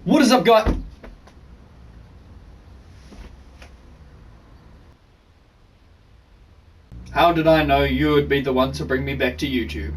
What is up, guys? How did I know you would be the one to bring me back to YouTube?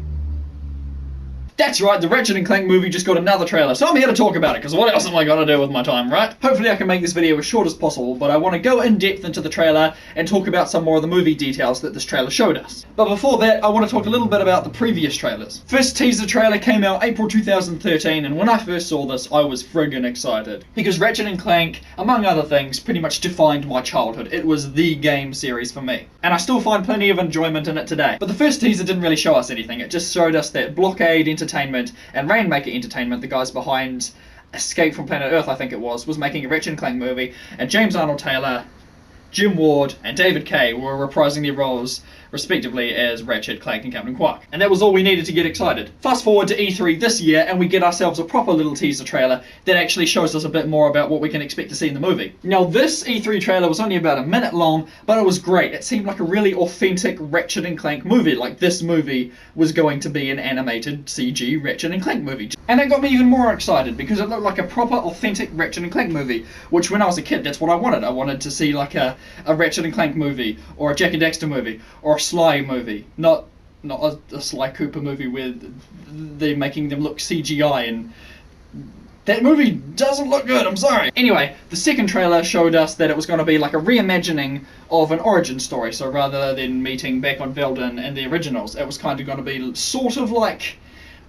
That's right, the Ratchet and Clank movie just got another trailer, so I'm here to talk about it, because what else am I gonna do with my time, right? Hopefully I can make this video as short as possible, but I want to go in depth into the trailer and talk about some more of the movie details that this trailer showed us. But before that, I want to talk a little bit about the previous trailers. First teaser trailer came out April 2013, and when I first saw this, I was friggin' excited. Because Ratchet and Clank, among other things, pretty much defined my childhood. It was the game series for me. And I still find plenty of enjoyment in it today. But the first teaser didn't really show us anything, it just showed us that Blockade Entertainment and Rainmaker Entertainment, the guys behind Escape from Planet Earth I think it was making a Ratchet and Clank movie, and James Arnold Taylor, Jim Ward, and David Kay were reprising their roles respectively as Ratchet, Clank, and Captain Quark. And that was all we needed to get excited. Fast forward to E3 this year and we get ourselves a proper little teaser trailer that actually shows us a bit more about what we can expect to see in the movie. Now this E3 trailer was only about a minute long, but it was great. It seemed like a really authentic Ratchet and Clank movie, like this movie was going to be an animated CG Ratchet and Clank movie. And that got me even more excited because it looked like a proper authentic Ratchet and Clank movie, which when I was a kid, that's what I wanted. I wanted to see like a Ratchet and Clank movie, or a Jak and Daxter movie, or a Sly movie, not a Sly Cooper movie where they're making them look CGI, and that movie doesn't look good, I'm sorry. Anyway, the second trailer showed us that it was going to be like a reimagining of an origin story, so rather than meeting back on Velden and the originals, it was kind of going to be sort of like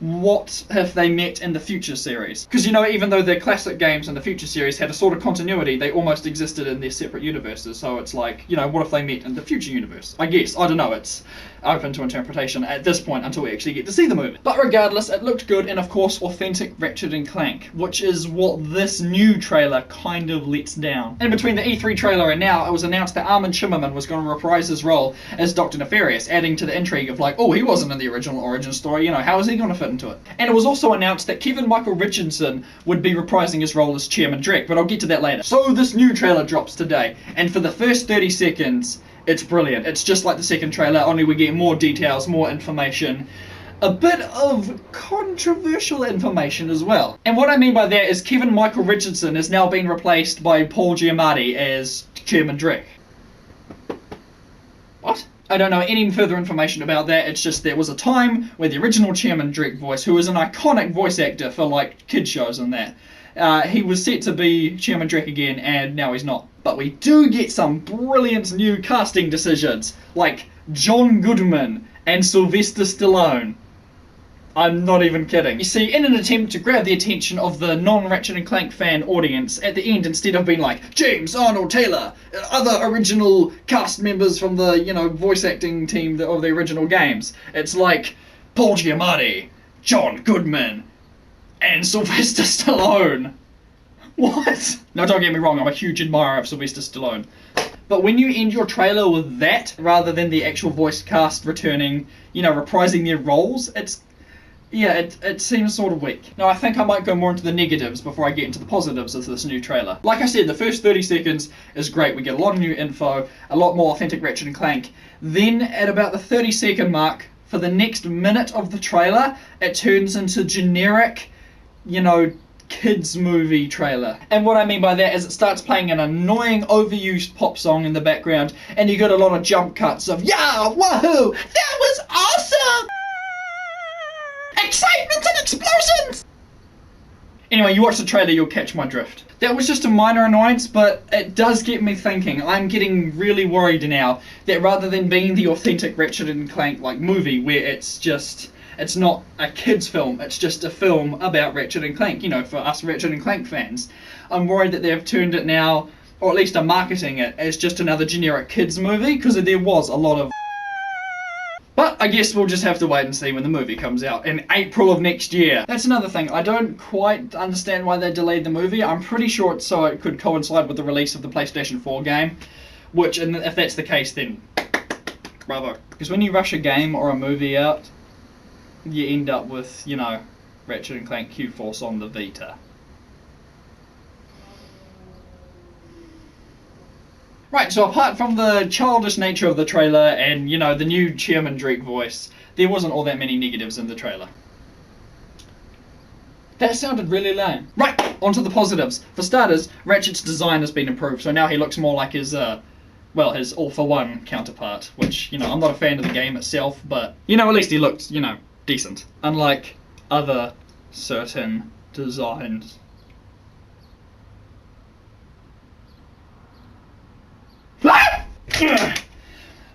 what if they met in the Future series. Because, you know, even though the classic games in the Future series had a sort of continuity, they almost existed in their separate universes, so it's like, you know, what if they met in the Future universe? I guess, I don't know, it's open to interpretation at this point until we actually get to see the movie. But regardless, it looked good, and of course authentic Ratchet and Clank, which is what this new trailer kind of lets down. In between the E3 trailer and now, it was announced that Armin Shimmerman was going to reprise his role as Dr. Nefarious, adding to the intrigue of like, oh, he wasn't in the original origin story, you know, how is he going to fit into it? And it was also announced that Kevin Michael Richardson would be reprising his role as Chairman Drek, but I'll get to that later. So this new trailer drops today, and for the first 30 seconds, it's brilliant. It's just like the second trailer, only we get more details, more information, a bit of controversial information as well. And what I mean by that is Kevin Michael Richardson has now been replaced by Paul Giamatti as Chairman Drek. What? I don't know any further information about that, it's just there was a time where the original Chairman Drek voice, who was an iconic voice actor for like kid shows and that, he was set to be Chairman Drek again, and now he's not. But we do get some brilliant new casting decisions, like John Goodman and Sylvester Stallone. I'm not even kidding. You see, in an attempt to grab the attention of the non-Ratchet and Clank fan audience, at the end, instead of being like, James Arnold Taylor, other original cast members from the, you know, voice acting team of the original games, it's like, Paul Giamatti, John Goodman, and Sylvester Stallone. What? Now don't get me wrong, I'm a huge admirer of Sylvester Stallone. But when you end your trailer with that, rather than the actual voice cast returning, you know, reprising their roles, it seems sort of weak. Now I think I might go more into the negatives before I get into the positives of this new trailer. Like I said, the first 30 seconds is great. We get a lot of new info, a lot more authentic Ratchet and Clank. Then at about the 30-second mark, for the next minute of the trailer, it turns into generic, you know, kids movie trailer. And what I mean by that is it starts playing an annoying overused pop song in the background, and you get a lot of jump cuts of, yeah, wahoo, that was awesome! Excitement and explosions! Anyway, you watch the trailer, you'll catch my drift. That was just a minor annoyance, but it does get me thinking. I'm getting really worried now that rather than being the authentic Ratchet and Clank like movie where it's not a kids film, it's just a film about Ratchet and Clank, you know, for us Ratchet and Clank fans. I'm worried that they've turned it now, or at least are marketing it as just another generic kids movie, because there was a lot of. But I guess we'll just have to wait and see when the movie comes out in April of next year. That's another thing, I don't quite understand why they delayed the movie. I'm pretty sure it's so it could coincide with the release of the PlayStation 4 game, which, and if that's the case, then bravo. Because when you rush a game or a movie out, you end up with, you know, Ratchet and Clank Q-Force on the Vita. Right, so apart from the childish nature of the trailer and, you know, the new Chairman Drek voice, there wasn't all that many negatives in the trailer. That sounded really lame. Right, on to the positives. For starters, Ratchet's design has been improved, so now he looks more like his, well, his All-for-One counterpart, which, you know, I'm not a fan of the game itself, but, you know, at least he looked, you know, decent. Unlike other certain designs.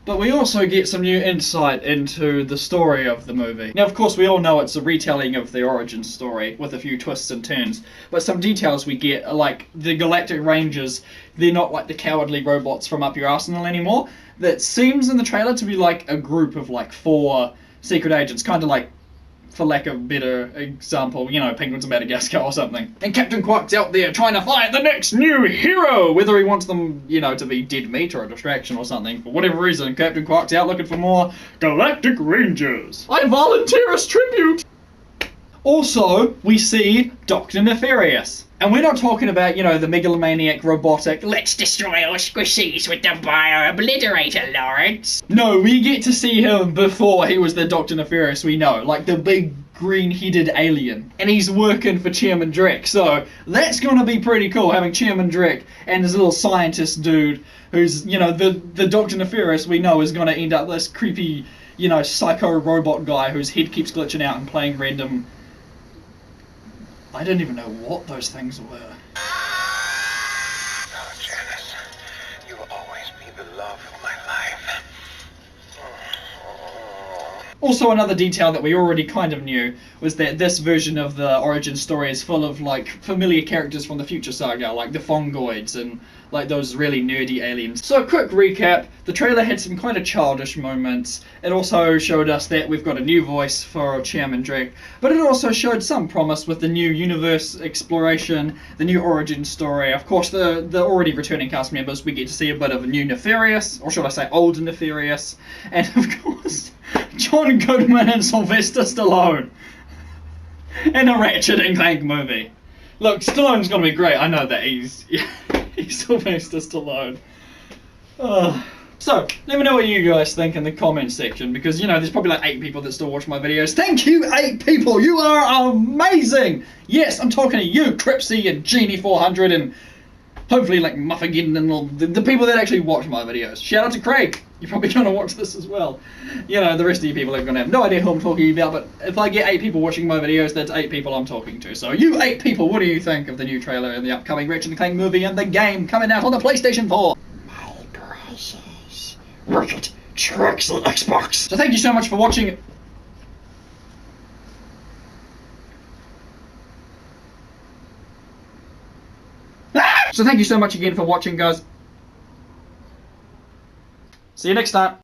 But we also get some new insight into the story of the movie. Now, of course, we all know it's a retelling of the origin story with a few twists and turns, but some details we get are like the Galactic Rangers, they're not like the cowardly robots from Up Your Arsenal anymore. That seems in the trailer to be like a group of like 4 secret agents, kind of like, for lack of a better example, you know, Penguins of Madagascar or something. And Captain Quark's out there trying to find the next new hero! Whether he wants them, you know, to be dead meat or a distraction or something. For whatever reason, Captain Quark's out looking for more Galactic Rangers. I volunteer as tribute! Also, we see Dr. Nefarious. And we're not talking about, you know, the megalomaniac robotic, let's destroy all squishies with the bio-obliterator, Lawrence. No, we get to see him before he was the Dr. Nefarious we know, like the big green-headed alien. And he's working for Chairman Drek, so that's gonna be pretty cool, having Chairman Drek and this little scientist dude who's, you know, the Dr. Nefarious we know is gonna end up this creepy, you know, psycho robot guy whose head keeps glitching out and playing random... I don't even know what those things were. Oh, Janice, you will always be the love of my life. Also, another detail that we already kind of knew was that this version of the origin story is full of, like, familiar characters from the Future Saga, like the Fongoids and, like, those really nerdy aliens. So, quick recap, the trailer had some kind of childish moments. It also showed us that we've got a new voice for Chairman Drek, but it also showed some promise with the new universe exploration, the new origin story. Of course, the already returning cast members, we get to see a bit of a new Nefarious, or should I say old Nefarious, and of course, John Goodman and Sylvester Stallone in a Ratchet and Clank movie. Look, Stallone's gonna be great. I know that he's Sylvester Stallone. So, let me know what you guys think in the comments section, because, you know, there's probably like 8 people that still watch my videos. Thank you, 8 people! You are amazing! Yes, I'm talking to you, Cripsy and Genie400 and hopefully like Muffageddon and all the people that actually watch my videos. Shout out to Craig! You're probably going to watch this as well. You know, the rest of you people are going to have no idea who I'm talking about, but if I get 8 people watching my videos, that's 8 people I'm talking to. So you 8 people, what do you think of the new trailer and the upcoming Ratchet and Clank movie and the game coming out on the PlayStation 4? My gracious. Ratchet tracks on Xbox. So thank you so much for watching. So thank you so much again for watching, guys. See you next time.